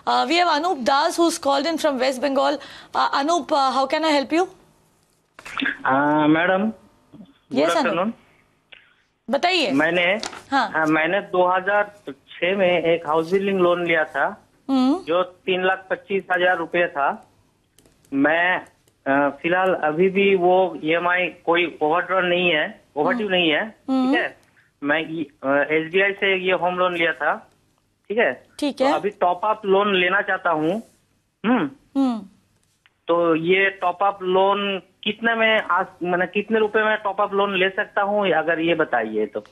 We have Anup Das who's called in from West Bengal. Anup, how can I help you? Madam, Yes, Anup. बताइए. मैंने 2006 में एक house building loan लिया था जो 3,25,000 रुपये था. मैं फिलहाल अभी भी वो EMI कोई ओवरड्रॉ नहीं है, ओवरड्यू नहीं है. ठीक है. मैं SBI से ये होम लोन लिया था. ठीक है. ठीक है. तो अभी टॉप अप लोन लेना चाहता हूँ. तो ये टॉप अप लोन कितने में मैंने कितने रुपए में टॉप अप लोन ले सकता हूँ, अगर ये बताइए तो.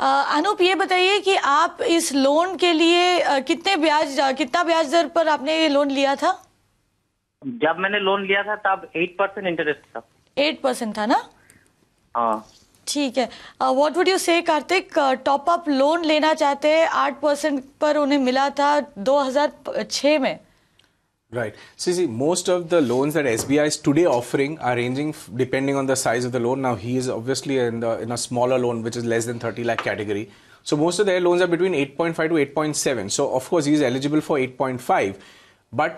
अनूप, ये बताइए कि आप इस लोन के लिए कितना ब्याज दर पर आपने ये लोन लिया था? जब मैंने लोन लिया था तब 8% इंटरेस्ट था. 8% था ना? हाँ. ठीक है. व्हाट वुड यू से कार्तिक, टॉप अप लोन लेना चाहते हैं, 8% पर उन्हें मिला था 2006 में. Right. See, most of the loans that SBI is today offering are ranging depending on the size of the loan. Now, he is obviously in a smaller loan, which is less than 30 lakh category. So, most of their loans are between 8.5 to 8.7. So, of course, he is eligible for 8.5. But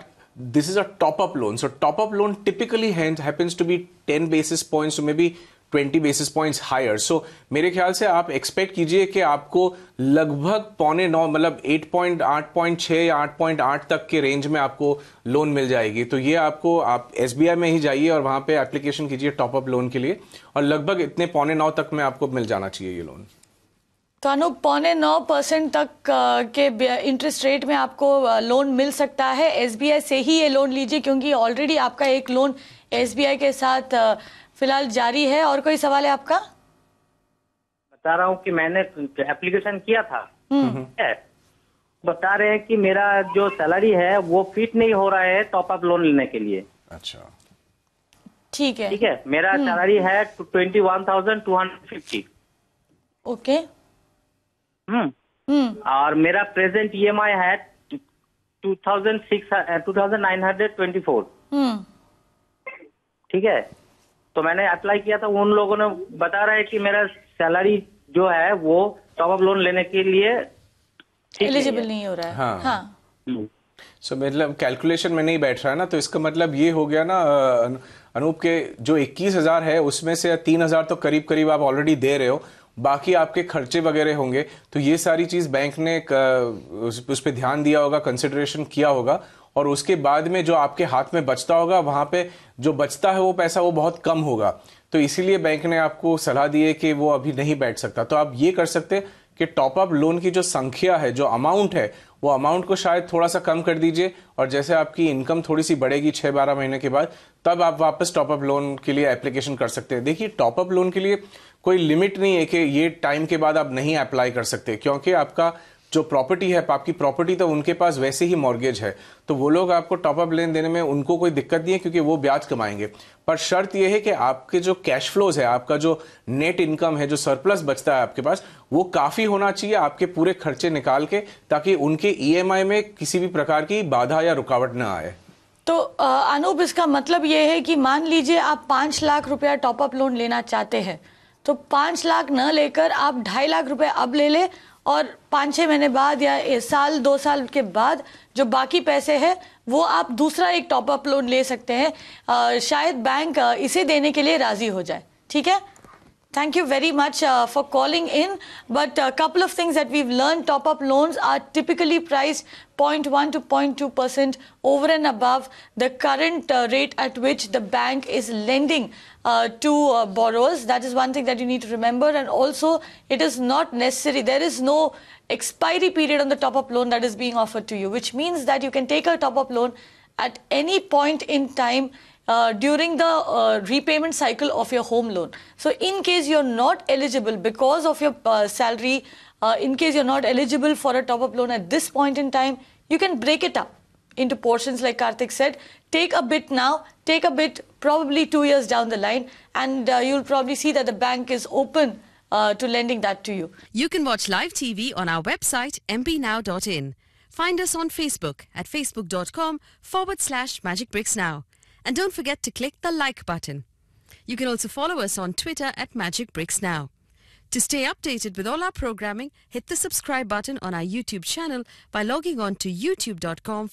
this is a top-up loan. So, top-up loan typically happens to be 10 basis points to maybe 20 basis points higher. So, मेरे ख्याल से आप expect कीजिए कि आपको लगभग 8.9 मतलब 8.6 या 8.8 तक के रेंज में आपको लोन मिल जाएगी. तो ये आपको आप SBI में ही जाइए और वहां पे एप्लीकेशन कीजिए टॉप अप लोन के लिए, और लगभग इतने 8.9 तक में आपको मिल जाना चाहिए ये लोन. तो अनु 9.9% तक के इंटरेस्ट रेट में आपको लोन मिल सकता है. SBI से ही ये लोन लीजिए, क्योंकि ऑलरेडी आपका एक लोन SBI के साथ फिलहाल जारी है. और कोई सवाल है आपका? बता रहा हूँ कि मैंने एप्लीकेशन किया था. बता रहे हैं कि मेरा जो सैलरी है वो फिट नहीं हो रहा है टॉप अप लोन लेने के लिए. अच्छा, ठीक है. ठीक है. मेरा सैलरी है 21,250. ओके. और मेरा प्रेजेंट EMI है 2,924. ठीक है. तो मैंने अप्लाई किया था, उन लोगों ने बता रहा है कि मेरा सैलरी जो है वो टॉप अप लोन लेने के लिए एलिजिबल नहीं हो रहा है. हाँ. सो मतलब कैलकुलेशन में नहीं बैठ रहा है ना, तो इसका मतलब ये हो गया ना अनूप के जो 21,000 है उसमें से 3,000 तो करीब करीब आप ऑलरेडी दे रहे हो, बाकी आपके खर्चे वगैरह होंगे. तो ये सारी चीज बैंक ने उस पर ध्यान दिया होगा, कंसिडरेशन किया होगा, और उसके बाद में जो आपके हाथ में बचता होगा वहां पे जो बचता है वो पैसा वो बहुत कम होगा. तो इसीलिए बैंक ने आपको सलाह दी है कि वो अभी नहीं बैठ सकता. तो आप ये कर सकते कि टॉप अप लोन की जो संख्या है, जो अमाउंट है, वो अमाउंट को शायद थोड़ा सा कम कर दीजिए, और जैसे आपकी इनकम थोड़ी सी बढ़ेगी 6-12 महीने के बाद, तब आप वापस टॉप अप लोन के लिए एप्लीकेशन कर सकते हैं. देखिए, टॉप अप लोन के लिए कोई लिमिट नहीं है कि ये टाइम के बाद आप नहीं अप्लाई कर सकते, क्योंकि आपका जो प्रॉपर्टी है, आपकी प्रॉपर्टी तो उनके पास वैसे ही मॉर्गेज है, तो वो लोग आपको टॉप अप लोन देने में उनको कोई दिक्कत नहीं है, क्योंकि वो ब्याज कमाएंगे. पर शर्त यह है कि आपके जो कैश फ्लोज है, आपका जो नेट इनकम है, जो सरप्लस बचता है आपके पास, वो काफी होना चाहिए आपके पूरे खर्चे निकाल के, ताकि उनके EMI में किसी भी प्रकार की बाधा या रुकावट ना आए. तो अनूप, इसका मतलब ये है कि मान लीजिए आप 5 लाख रुपया टॉप अप लोन लेना चाहते हैं, तो 5 लाख न लेकर आप 2.5 लाख रुपए अब ले ले, और 5-6 महीने बाद या 1-2 साल के बाद जो बाकी पैसे हैं वो आप दूसरा एक टॉप अप लोन ले सकते हैं. शायद बैंक इसे देने के लिए राजी हो जाए. ठीक है. Thank you very much for calling in. But a couple of things that we've learned: top-up loans are typically priced 0.1 to 0.2% over and above the current rate at which the bank is lending to borrowers. That is one thing that you need to remember. And also, it is not necessary. There is no expiry period on the top-up loan that is being offered to you, which means that you can take a top-up loan at any point in time during the repayment cycle of your home loan. So in case you're not eligible because of your salary, in case you're not eligible for a top-up loan at this point in time, you can break it up into portions like Karthik said. Take a bit now, take a bit probably 2 years down the line, and you'll probably see that the bank is open to lending that to you. You can watch live TV on our website mpnow.in. Find us on Facebook at facebook.com/magicbricksnow. And don't forget to click the like button. You can also follow us on Twitter at magicbricksnow. To stay updated with all our programming, hit the subscribe button on our YouTube channel by logging on to youtube.com/